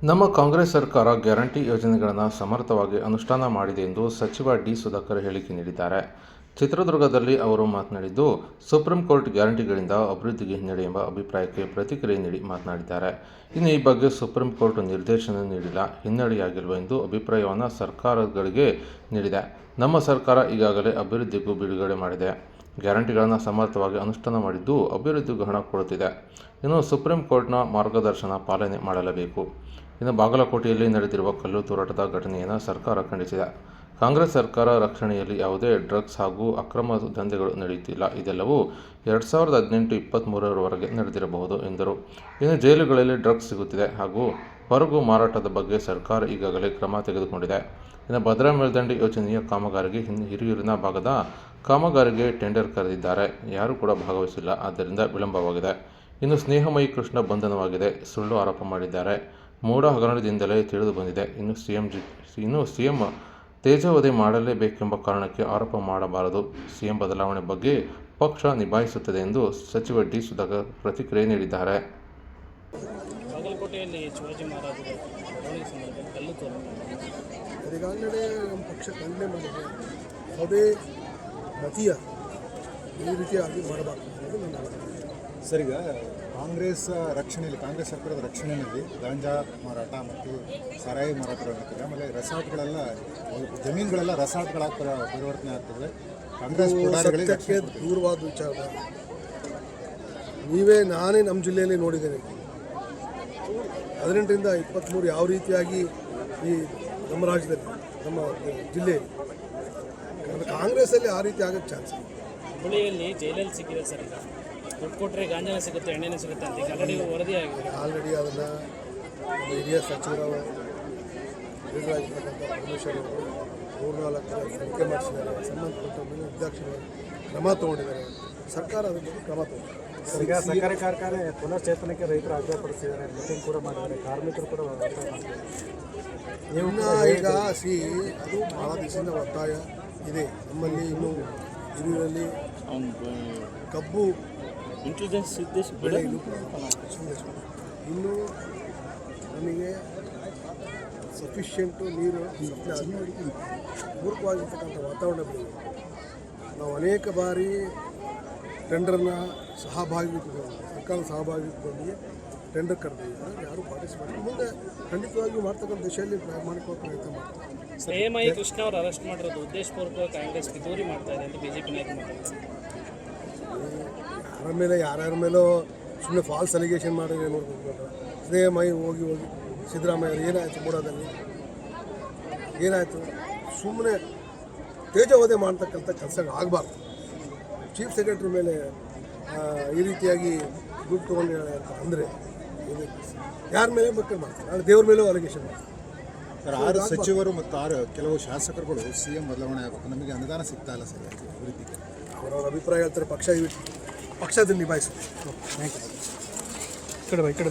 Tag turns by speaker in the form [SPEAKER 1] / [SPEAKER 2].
[SPEAKER 1] ನಮ್ಮ ಕಾಂಗ್ರೆಸ್ ಸರ್ಕಾರ ಗ್ಯಾರಂಟಿ ಯೋಜನೆಗಳನ್ನು ಸಮರ್ಥವಾಗಿ ಅನುಷ್ಠಾನ ಮಾಡಿದೆ ಎಂದು ಸಚಿವ ಡಿ. ಸುಧಾಕರ್ ಹೇಳಿಕೆ ನೀಡಿದ್ದಾರೆ. ಚಿತ್ರದುರ್ಗದಲ್ಲಿ ಅವರು ಮಾತನಾಡಿದ್ದು, ಸುಪ್ರೀಂ ಕೋರ್ಟ್ ಗ್ಯಾರಂಟಿಗಳಿಂದ ಅಭಿವೃದ್ಧಿಗೆ ಹಿನ್ನಡೆ ಎಂಬ ಅಭಿಪ್ರಾಯಕ್ಕೆ ಪ್ರತಿಕ್ರಿಯೆ ನೀಡಿ ಮಾತನಾಡಿದ್ದಾರೆ. ಇನ್ನು ಈ ಬಗ್ಗೆ ಸುಪ್ರೀಂ ಕೋರ್ಟ್ ನಿರ್ದೇಶನ ನೀಡಿಲ್ಲ, ಹಿನ್ನಡೆಯಾಗಿಲ್ಲ ಎಂದು ಅಭಿಪ್ರಾಯವನ್ನು ಸರ್ಕಾರಗಳಿಗೆ ನೀಡಿದೆ. ನಮ್ಮ ಸರ್ಕಾರ ಈಗಾಗಲೇ ಅಭಿವೃದ್ಧಿಗೂ ಬಿಡುಗಡೆ ಮಾಡಿದೆ. ಗ್ಯಾರಂಟಿಗಳನ್ನು ಸಮರ್ಥವಾಗಿ ಅನುಷ್ಠಾನ ಮಾಡಿದ್ದು ಅಭಿವೃದ್ಧಿಗೂ ಹಣ ಕೊಡುತ್ತಿದೆ. ಇನ್ನು ಸುಪ್ರೀಂ ಕೋರ್ಟ್ನ ಮಾರ್ಗದರ್ಶನ ಪಾಲನೆ ಮಾಡಲೇಬೇಕು. ಇನ್ನು ಬಾಗಲಕೋಟೆಯಲ್ಲಿ ನಡೆದಿರುವ ಕಲ್ಲು ತೂರಾಟದ ಘಟನೆಯನ್ನು ಸರ್ಕಾರ ಖಂಡಿಸಿದೆ. ಕಾಂಗ್ರೆಸ್ ಸರ್ಕಾರ ರಕ್ಷಣೆಯಲ್ಲಿ ಯಾವುದೇ ಡ್ರಗ್ಸ್ ಹಾಗೂ ಅಕ್ರಮ ದಂಧೆಗಳು ನಡೆಯುತ್ತಿಲ್ಲ. ಇದೆಲ್ಲವೂ 2018-23 ನಡೆದಿರಬಹುದು ಎಂದರು. ಇನ್ನು ಜೈಲುಗಳಲ್ಲಿ ಡ್ರಗ್ಸ್ ಸಿಗುತ್ತಿದೆ ಹಾಗೂ ಹೊರಗು ಮಾರಾಟದ ಬಗ್ಗೆ ಸರ್ಕಾರ ಈಗಾಗಲೇ ಕ್ರಮ ತೆಗೆದುಕೊಂಡಿದೆ. ಇನ್ನು ಭದ್ರಾ ಮೇಲ್ದಂಡೆ ಯೋಜನೆಯ ಕಾಮಗಾರಿಗೆ ಹಿರಿಯೂರಿನ ಭಾಗದ ಕಾಮಗಾರಿಗೆ ಟೆಂಡರ್ ಕರೆದಿದ್ದಾರೆ. ಯಾರೂ ಕೂಡ ಭಾಗವಹಿಸಿಲ್ಲ, ಆದ್ದರಿಂದ ವಿಳಂಬವಾಗಿದೆ. ಇನ್ನು ಸ್ನೇಹಮಯಿ ಕೃಷ್ಣ ಬಂಧನವಾಗಿದೆ, ಸುಳ್ಳು ಆರೋಪ ಮಾಡಿದ್ದಾರೆ. ಮೂಢ ಹಗರಣದಿಂದಲೇ ತಿಳಿದು ಬಂದಿದೆ. ಇನ್ನು ಸಿಎಂ ತೇಜೋವಧೆ ಮಾಡಲೇಬೇಕೆಂಬ ಕಾರಣಕ್ಕೆ ಆರೋಪ ಮಾಡಬಾರದು. ಸಿಎಂ ಬದಲಾವಣೆ ಬಗ್ಗೆ ಪಕ್ಷ ನಿಭಾಯಿಸುತ್ತದೆ ಎಂದು ಸಚಿವ ಡಿ. ಸುಧಾಕರ್ ಪ್ರತಿಕ್ರಿಯೆ ನೀಡಿದ್ದಾರೆ.
[SPEAKER 2] ಬಾಗಲಕೋಟೆಯಲ್ಲಿ ಶಿವಾಜಿ ಮಹಾರಾಜರ ಕಲ್ಲು
[SPEAKER 3] ಈಗಾಗಲೇ ನಮ್ಮ ಪಕ್ಷ ಖಂಡನೆ ಮಾಡಿದೆ. ಯಾವುದೇ ಮತೀಯ ಈ ರೀತಿಯಾಗಿ ಮಾಡಬಾರ್ದು ಅನ್ನೋದು ನನ್ನ ಅಭಿಪ್ರಾಯ.
[SPEAKER 4] ಸರ್, ಈಗ ಕಾಂಗ್ರೆಸ್ ಸರ್ಕಾರದ ರಕ್ಷಣೆಯಲ್ಲಿ ಗಾಂಜಾ ಮಾರಾಟ ಮತ್ತು ಸಾರಾಯಿ ಮಾರಾಟಗಳು ಆಗ್ತದೆ. ಆಮೇಲೆ ರೆಸಾರ್ಟ್ಗಳೆಲ್ಲ, ಜಮೀನುಗಳೆಲ್ಲ ರೆಸಾರ್ಟ್ಗಳಾಗಿ ಪರಿವರ್ತನೆ ಆಗ್ತದೆ. ಕಾಂಗ್ರೆಸ್
[SPEAKER 3] ಸತ್ಯಕ್ಕೆ ದೂರವಾದ ವಿಚಾರ. ನಾನೇ ನಮ್ಮ ಜಿಲ್ಲೆಯಲ್ಲಿ ನೋಡಿದ್ದೇನೆ. 18ರಿಂದ 23 ಯಾವ ರೀತಿಯಾಗಿ ಈ ನಮ್ಮ ರಾಜ್ಯದಲ್ಲಿ, ನಮ್ಮ ಜಿಲ್ಲೆಯಲ್ಲಿ ಕಾಂಗ್ರೆಸ್ಸಲ್ಲಿ ಆ ರೀತಿ ಆಗೋಕ್ಕೆ ಚಾನ್ಸ್ ಇದೆ.
[SPEAKER 2] ಹುಬ್ಬಳ್ಳಿಯಲ್ಲಿ ಜೈಲಲ್ಲಿ ಸಿಕ್ಕಿದೆ ಸರ್. ಈಗ ದುಡ್ಡು ಕೊಟ್ಟರೆ ಗಾಂಜಾನ ಸಿಗುತ್ತೆ, ಎಣ್ಣೆನೂ ಸಿಗುತ್ತೆ ಅಂತ ಆಲ್ರೆಡಿ ವರದಿ ಆಗಿದೆ.
[SPEAKER 3] ಆಲ್ರೆಡಿ ಅದನ್ನು ನಮ್ಮ ಹಿರಿಯ ಸಚಿವರು ಹಿರಿಯರಾಗಿರ್ತಕ್ಕಂಥ ಪರಮೇಶ್ವರ್ ಅವರು 3-4 ತನಿಖೆ ಮಾಡಿಸಿದ್ದಾರೆ. ಸಂಬಂಧಪಟ್ಟ ವಿದ್ಯಾರ್ಥಿಗಳು ಕ್ರಮ ತೊಗೊಂಡಿದ್ದಾರೆ. ಸರ್ಕಾರ ಅದರ ಬಗ್ಗೆ ಕ್ರಮ ತಗೊಂಡಿದೆ.
[SPEAKER 5] ಈಗ ಸಕ್ಕರೆ ಕಾರ್ಖಾನೆ ಪುನಶ್ಚೇತನಕ್ಕೆ ರೈತರು ಆಗ್ರಹಪಡಿಸಿದ್ದಾರೆ, ಮೀಟಿಂಗ್ ಕೂಡ ಮಾಡಿದ್ದಾರೆ, ಕಾರ್ಮಿಕರು ಕೂಡ
[SPEAKER 3] ಈಗ ಅದು ಭಾಳ ದಿವಸದಿಂದ ಒತ್ತಾಯ ಇದೆ ನಮ್ಮಲ್ಲಿ. ಇನ್ನು ಹಿರಿಯೂರಲ್ಲಿ ಕಬ್ಬು ಬೆಳೆ ಇನ್ನು ನಮಗೆ ಸಫಿಷಿಯೆಂಟು ನೀರು ಪೂರಕವಾಗಿರ್ತಕ್ಕಂಥ ವಾತಾವರಣ ಬೆಳೆಯಿದೆ. ನಾವು ಅನೇಕ ಬಾರಿ ಟೆಂಡರ್ನ ಸರ್ಕಾರದ ಸಹಭಾಗಿತ್ವದೊಂದಿಗೆ ಟೆಂಡರ್ ಕರೆದಿದ್ದಾರೆ. ಯಾರು ಪಾರ್ಟಿಸಿಪೇಟ್ ಮುಂದೆ ಖಂಡಿತವಾಗಿಯೂ ಮಾಡ್ತಕ್ಕಂಥ ದಿಶೆಯಲ್ಲಿ ಪ್ರಾಮಾಣಿಕವಾಗಿ ಪ್ರಯತ್ನ ಮಾಡ್ತಾರೆ.
[SPEAKER 2] ಸ್ನೇಹಮಯಿ ಕೃಷ್ಣ ಅವರು ಅರೆಸ್ಟ್ ಮಾಡಿರೋದು ಉದ್ದೇಶಪೂರ್ವಕ ಕಾಂಗ್ರೆಸ್ ಪಿತೂರಿ ಮಾಡ್ತಾ ಇದೆ ಅಂತ ಬಿಜೆಪಿ ನಾಯಕರು ಮಾತಾಡ್ತಾರೆ.
[SPEAKER 3] ಯಾರ್ಯಾರ ಮೇಲೋ ಸುಮ್ಮನೆ ಫಾಲ್ಸ್ ಅಲಿಗೇಷನ್ ಮಾಡಿದ್ರೆ ನೋಡ್ಬೇಕು. ಸ್ನೇಹಮಯಿ ಹೋಗಿ ಸಿದ್ದರಾಮಯ್ಯ ಏನಾಯಿತು ಮೂಡೋದಲ್ಲಿ ಏನಾಯಿತು? ಸುಮ್ಮನೆ ತೇಜೋವಧೆ ಮಾಡ್ತಕ್ಕಂಥ ಕೆಲಸಗಳಾಗಬಾರ್ದು. ಚೀಫ್ ಸೆಕ್ರೆಟರಿ ಮೇಲೆ ಈ ರೀತಿಯಾಗಿ ದುಡ್ಡು ತೊಗೊಂಡಿದ್ದಾರೆ ಅಂತ ಅಂದರೆ ಯಾರ ಮೇಲೆ ಬೇಕಾದ್ರೆ ಮಾಡ್ತಾರೆ. ನಾಳೆ ದೇವ್ರ ಮೇಲೂ ಅಲಿಗೇಷನ್ ಮಾಡ್ತಾರೆ.
[SPEAKER 4] 6 ಸಚಿವರು ಮತ್ತು 6 ಕೆಲವು ಶಾಸಕರುಗಳು ಸಿಎಂ ಬದಲಾವಣೆ ಆಗಬೇಕು, ನಮಗೆ ಅನುದಾನ ಸಿಗ್ತಾ ಇಲ್ಲ ಸರಿಯಾಗಿ ಅಭಿವೃದ್ಧಿಗೆ.
[SPEAKER 3] ಅವರವ್ರ ಅಭಿಪ್ರಾಯ ಹೇಳ್ತಾರೆ. ಪಕ್ಷ ಅದನ್ನು ನಿಭಾಯಿಸುತ್ತೆ.
[SPEAKER 5] Thank you. ಈ ಕಡೆ